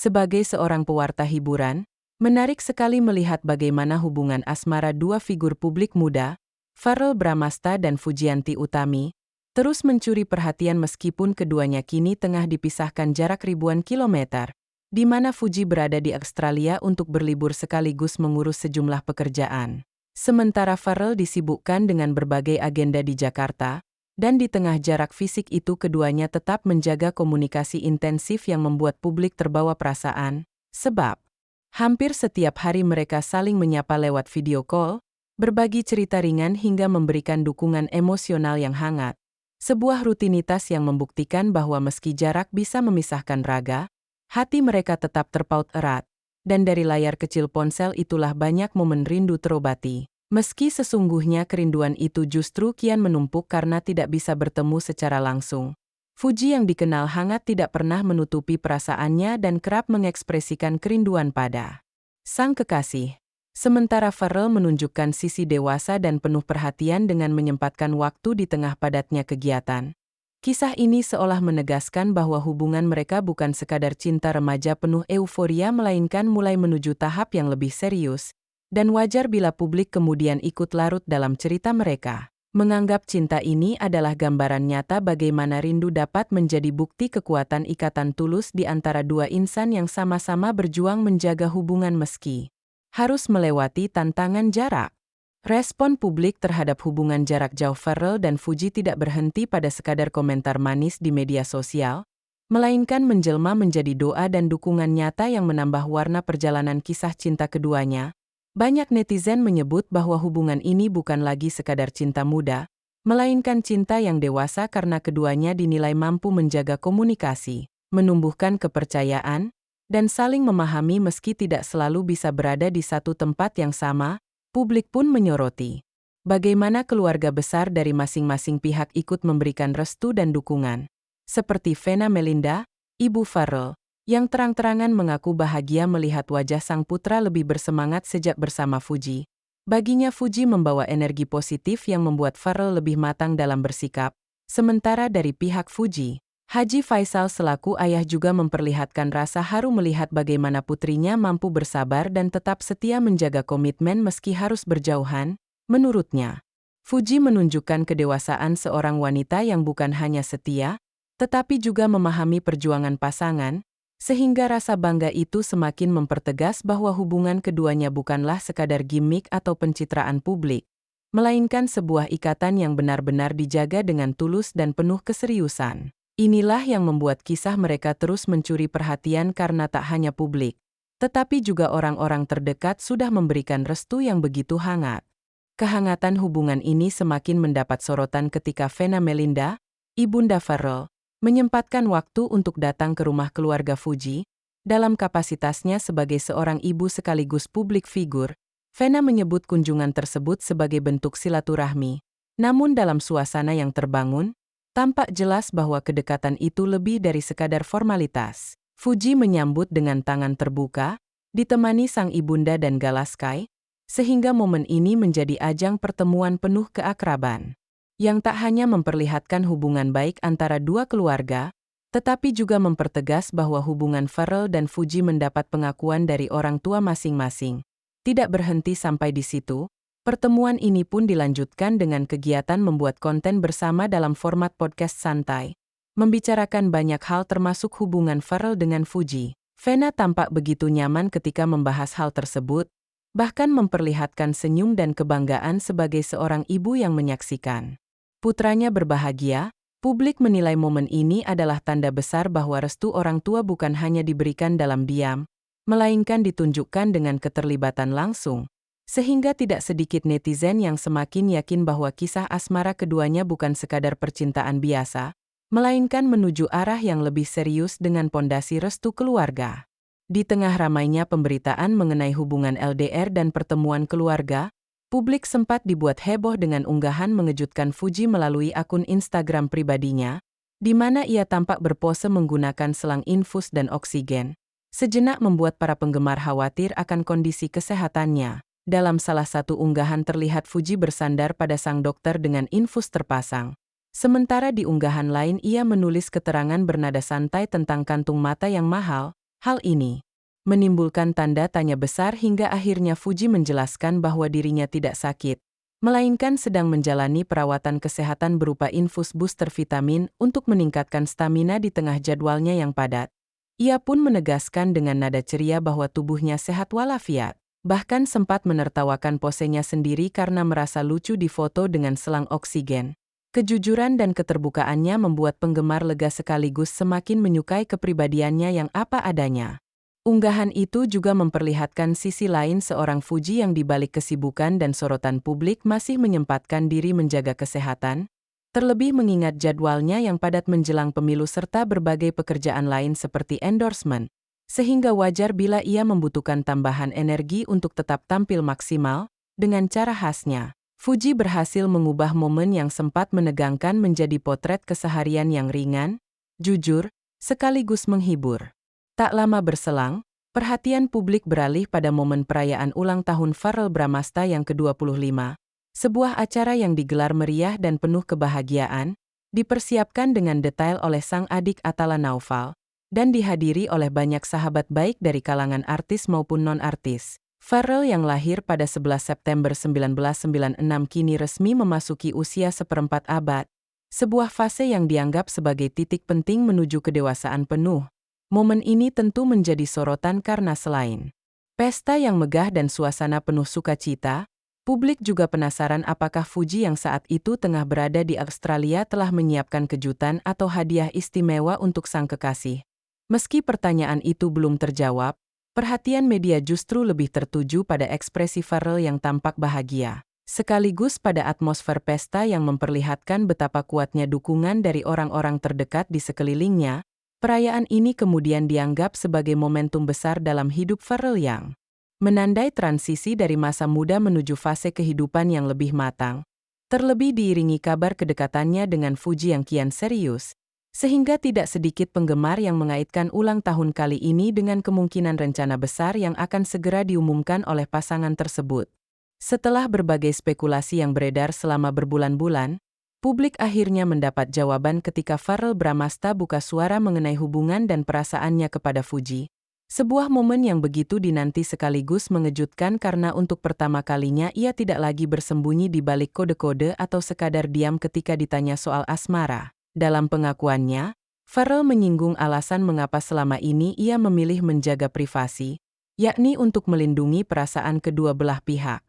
Sebagai seorang pewarta hiburan, menarik sekali melihat bagaimana hubungan asmara dua figur publik muda, Verrell Bramasta dan Fujianti Utami, terus mencuri perhatian meskipun keduanya kini tengah dipisahkan jarak ribuan kilometer, di mana Fuji berada di Australia untuk berlibur sekaligus mengurus sejumlah pekerjaan. Sementara Verrell disibukkan dengan berbagai agenda di Jakarta, dan di tengah jarak fisik itu keduanya tetap menjaga komunikasi intensif yang membuat publik terbawa perasaan, sebab hampir setiap hari mereka saling menyapa lewat video call, berbagi cerita ringan hingga memberikan dukungan emosional yang hangat. Sebuah rutinitas yang membuktikan bahwa meski jarak bisa memisahkan raga, hati mereka tetap terpaut erat, dan dari layar kecil ponsel itulah banyak momen rindu terobati. Meski sesungguhnya kerinduan itu justru kian menumpuk karena tidak bisa bertemu secara langsung. Fuji yang dikenal hangat tidak pernah menutupi perasaannya dan kerap mengekspresikan kerinduan pada sang kekasih. Sementara Verrell menunjukkan sisi dewasa dan penuh perhatian dengan menyempatkan waktu di tengah padatnya kegiatan. Kisah ini seolah menegaskan bahwa hubungan mereka bukan sekadar cinta remaja penuh euforia melainkan mulai menuju tahap yang lebih serius. Dan wajar bila publik kemudian ikut larut dalam cerita mereka. Menganggap cinta ini adalah gambaran nyata bagaimana rindu dapat menjadi bukti kekuatan ikatan tulus di antara dua insan yang sama-sama berjuang menjaga hubungan meski harus melewati tantangan jarak. Respon publik terhadap hubungan jarak jauh Verrell dan Fuji tidak berhenti pada sekadar komentar manis di media sosial, melainkan menjelma menjadi doa dan dukungan nyata yang menambah warna perjalanan kisah cinta keduanya. Banyak netizen menyebut bahwa hubungan ini bukan lagi sekadar cinta muda, melainkan cinta yang dewasa karena keduanya dinilai mampu menjaga komunikasi, menumbuhkan kepercayaan, dan saling memahami meski tidak selalu bisa berada di satu tempat yang sama. Publik pun menyoroti bagaimana keluarga besar dari masing-masing pihak ikut memberikan restu dan dukungan, seperti Vena Melinda, ibu Verrell, yang terang-terangan mengaku bahagia melihat wajah sang putra lebih bersemangat sejak bersama Fuji. Baginya Fuji membawa energi positif yang membuat Verrell lebih matang dalam bersikap. Sementara dari pihak Fuji, Haji Faisal selaku ayah juga memperlihatkan rasa haru melihat bagaimana putrinya mampu bersabar dan tetap setia menjaga komitmen meski harus berjauhan. Menurutnya, Fuji menunjukkan kedewasaan seorang wanita yang bukan hanya setia, tetapi juga memahami perjuangan pasangan, sehingga rasa bangga itu semakin mempertegas bahwa hubungan keduanya bukanlah sekadar gimmick atau pencitraan publik, melainkan sebuah ikatan yang benar-benar dijaga dengan tulus dan penuh keseriusan. Inilah yang membuat kisah mereka terus mencuri perhatian karena tak hanya publik, tetapi juga orang-orang terdekat sudah memberikan restu yang begitu hangat. Kehangatan hubungan ini semakin mendapat sorotan ketika Vena Melinda, ibunda Verrell, menyempatkan waktu untuk datang ke rumah keluarga Fuji. Dalam kapasitasnya sebagai seorang ibu sekaligus publik figur, Vena menyebut kunjungan tersebut sebagai bentuk silaturahmi. Namun dalam suasana yang terbangun, tampak jelas bahwa kedekatan itu lebih dari sekadar formalitas. Fuji menyambut dengan tangan terbuka, ditemani sang ibunda dan Galaskai, sehingga momen ini menjadi ajang pertemuan penuh keakraban, yang tak hanya memperlihatkan hubungan baik antara dua keluarga, tetapi juga mempertegas bahwa hubungan Verrell dan Fuji mendapat pengakuan dari orang tua masing-masing. Tidak berhenti sampai di situ, pertemuan ini pun dilanjutkan dengan kegiatan membuat konten bersama dalam format podcast santai, membicarakan banyak hal termasuk hubungan Verrell dengan Fuji. Vena tampak begitu nyaman ketika membahas hal tersebut, bahkan memperlihatkan senyum dan kebanggaan sebagai seorang ibu yang menyaksikan putranya berbahagia. Publik menilai momen ini adalah tanda besar bahwa restu orang tua bukan hanya diberikan dalam diam, melainkan ditunjukkan dengan keterlibatan langsung, sehingga tidak sedikit netizen yang semakin yakin bahwa kisah asmara keduanya bukan sekadar percintaan biasa, melainkan menuju arah yang lebih serius dengan pondasi restu keluarga. Di tengah ramainya pemberitaan mengenai hubungan LDR dan pertemuan keluarga, publik sempat dibuat heboh dengan unggahan mengejutkan Fuji melalui akun Instagram pribadinya, di mana ia tampak berpose menggunakan selang infus dan oksigen. Sejenak membuat para penggemar khawatir akan kondisi kesehatannya. Dalam salah satu unggahan terlihat Fuji bersandar pada sang dokter dengan infus terpasang. Sementara di unggahan lain ia menulis keterangan bernada santai tentang kantung mata yang mahal, Hal ini menimbulkan tanda tanya besar hingga akhirnya Fuji menjelaskan bahwa dirinya tidak sakit, melainkan sedang menjalani perawatan kesehatan berupa infus booster vitamin untuk meningkatkan stamina di tengah jadwalnya yang padat. Ia pun menegaskan dengan nada ceria bahwa tubuhnya sehat walafiat. Bahkan sempat menertawakan posenya sendiri karena merasa lucu di foto dengan selang oksigen. Kejujuran dan keterbukaannya membuat penggemar lega sekaligus semakin menyukai kepribadiannya yang apa adanya. Unggahan itu juga memperlihatkan sisi lain seorang Fuji yang di balik kesibukan dan sorotan publik masih menyempatkan diri menjaga kesehatan, terlebih mengingat jadwalnya yang padat menjelang pemilu serta berbagai pekerjaan lain seperti endorsement. Sehingga wajar bila ia membutuhkan tambahan energi untuk tetap tampil maksimal. Dengan cara khasnya, Fuji berhasil mengubah momen yang sempat menegangkan menjadi potret keseharian yang ringan, jujur, sekaligus menghibur. Tak lama berselang, perhatian publik beralih pada momen perayaan ulang tahun Verrell Bramasta yang ke-25. Sebuah acara yang digelar meriah dan penuh kebahagiaan, dipersiapkan dengan detail oleh sang adik Atala Naufal, dan dihadiri oleh banyak sahabat baik dari kalangan artis maupun non-artis. Verrell yang lahir pada 11 September 1996 kini resmi memasuki usia seperempat abad, sebuah fase yang dianggap sebagai titik penting menuju kedewasaan penuh. Momen ini tentu menjadi sorotan karena selain pesta yang megah dan suasana penuh sukacita, publik juga penasaran apakah Fuji yang saat itu tengah berada di Australia telah menyiapkan kejutan atau hadiah istimewa untuk sang kekasih. Meski pertanyaan itu belum terjawab, perhatian media justru lebih tertuju pada ekspresi Verrell yang tampak bahagia, sekaligus pada atmosfer pesta yang memperlihatkan betapa kuatnya dukungan dari orang-orang terdekat di sekelilingnya. Perayaan ini kemudian dianggap sebagai momentum besar dalam hidup Verrell yang menandai transisi dari masa muda menuju fase kehidupan yang lebih matang. Terlebih diiringi kabar kedekatannya dengan Fuji yang kian serius, sehingga tidak sedikit penggemar yang mengaitkan ulang tahun kali ini dengan kemungkinan rencana besar yang akan segera diumumkan oleh pasangan tersebut. Setelah berbagai spekulasi yang beredar selama berbulan-bulan, publik akhirnya mendapat jawaban ketika Verrell Bramasta buka suara mengenai hubungan dan perasaannya kepada Fuji. Sebuah momen yang begitu dinanti sekaligus mengejutkan karena untuk pertama kalinya ia tidak lagi bersembunyi di balik kode-kode atau sekadar diam ketika ditanya soal asmara. Dalam pengakuannya, Verrell menyinggung alasan mengapa selama ini ia memilih menjaga privasi, yakni untuk melindungi perasaan kedua belah pihak,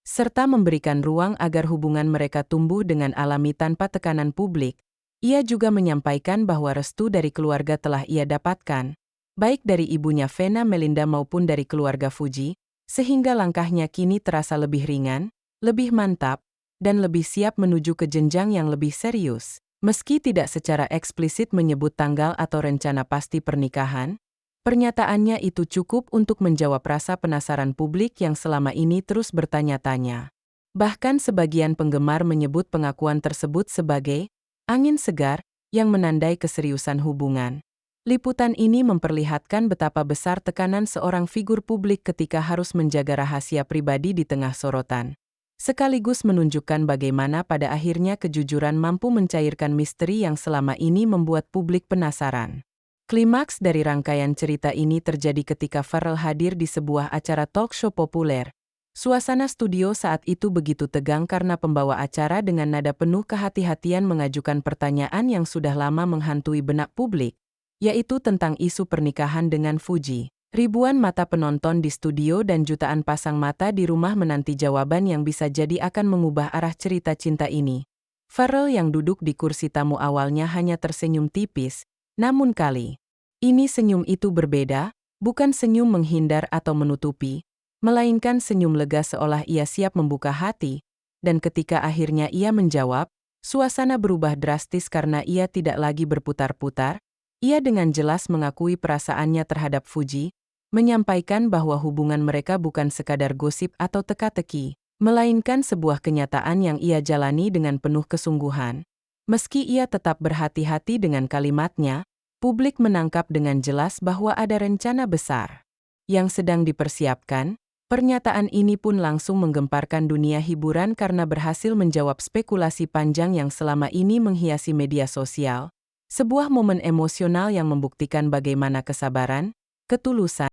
serta memberikan ruang agar hubungan mereka tumbuh dengan alami tanpa tekanan publik. Ia juga menyampaikan bahwa restu dari keluarga telah ia dapatkan, baik dari ibunya Vena Melinda maupun dari keluarga Fuji, sehingga langkahnya kini terasa lebih ringan, lebih mantap, dan lebih siap menuju ke jenjang yang lebih serius. Meski tidak secara eksplisit menyebut tanggal atau rencana pasti pernikahan, pernyataannya itu cukup untuk menjawab rasa penasaran publik yang selama ini terus bertanya-tanya. Bahkan sebagian penggemar menyebut pengakuan tersebut sebagai angin segar yang menandai keseriusan hubungan. Liputan ini memperlihatkan betapa besar tekanan seorang figur publik ketika harus menjaga rahasia pribadi di tengah sorotan, sekaligus menunjukkan bagaimana pada akhirnya kejujuran mampu mencairkan misteri yang selama ini membuat publik penasaran. Klimaks dari rangkaian cerita ini terjadi ketika Verrell hadir di sebuah acara talk show populer. Suasana studio saat itu begitu tegang karena pembawa acara dengan nada penuh kehati-hatian mengajukan pertanyaan yang sudah lama menghantui benak publik, yaitu tentang isu pernikahan dengan Fuji. Ribuan mata penonton di studio dan jutaan pasang mata di rumah menanti jawaban yang bisa jadi akan mengubah arah cerita cinta ini. Verrell yang duduk di kursi tamu awalnya hanya tersenyum tipis, namun kali ini senyum itu berbeda, bukan senyum menghindar atau menutupi, melainkan senyum lega seolah ia siap membuka hati, dan ketika akhirnya ia menjawab, suasana berubah drastis karena ia tidak lagi berputar-putar. Ia dengan jelas mengakui perasaannya terhadap Fuji, menyampaikan bahwa hubungan mereka bukan sekadar gosip atau teka-teki, melainkan sebuah kenyataan yang ia jalani dengan penuh kesungguhan. Meski ia tetap berhati-hati dengan kalimatnya, publik menangkap dengan jelas bahwa ada rencana besar yang sedang dipersiapkan. Pernyataan ini pun langsung menggemparkan dunia hiburan karena berhasil menjawab spekulasi panjang yang selama ini menghiasi media sosial. Sebuah momen emosional yang membuktikan bagaimana kesabaran, ketulusan,